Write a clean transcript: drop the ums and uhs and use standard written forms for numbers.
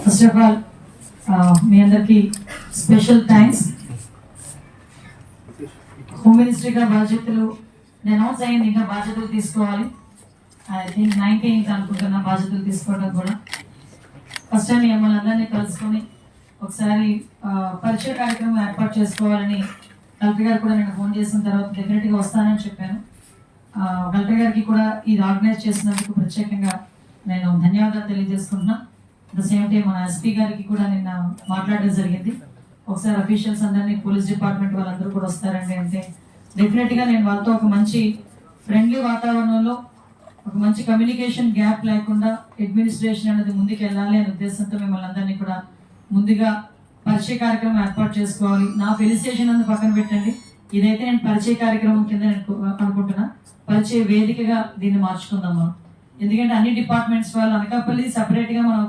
First of all మీ అందరికి special thanks. Home మినిస్ట్రీగా బాధ్యతలు announce అయ్యింది, ఇంకా బాధ్యతలు తీసుకోవాలి. ఐ థింక్ 19th అనుకుంటున్నా బాధ్యతలు తీసుకోవడం కూడా. ఫస్ట్ టైం మిమ్మల్ని అందరినీ కలుసుకొని ఒకసారి పరిచయ కార్యక్రమం ఏర్పాటు చేసుకోవాలని కలెక్టర్ గారు కూడా నేను ఫోన్ చేసిన తర్వాత డెఫినెట్గా వస్తానని చెప్పాను. కలెక్టర్ గారికి కూడా ఇది ఆర్గనైజ్ చేసినందుకు ప్రత్యేకంగా నేను ధన్యవాదాలు తెలియజేసుకుంటున్నా. అట్ ద సేమ్ టైం మన ఎస్పీ గారికి కూడా నిన్న మాట్లాడడం జరిగింది. ఒకసారి అఫీషియల్స్ అందరినీ, పోలీస్ డిపార్ట్మెంట్ వాళ్ళందరూ కూడా వస్తారండి అంటే డెఫినెట్గా నేను వాళ్ళతో ఒక మంచి ఫ్రెండ్లీ వాతావరణంలో ఒక మంచి కమ్యూనికేషన్ గ్యాప్ లేకుండా అడ్మినిస్ట్రేషన్ అనేది ముందుకు వెళ్ళాలి అనే ఉద్దేశంతో మిమ్మల్ని అందరినీ కూడా ముందుగా పరిచయ కార్యక్రమం ఏర్పాటు చేసుకోవాలి. నా ఫెలిసిటేషన్ అందు పక్కన పెట్టండి, ఇదైతే నేను పరిచయ కార్యక్రమం కింద అనుకుంటున్నా. పరిచయ వేదికగా దీన్ని మార్చుకుందాం మనం. ఎందుకంటే అన్ని డిపార్ట్మెంట్స్ వాళ్ళు అనకాపల్లి సపరేట్ గా మనం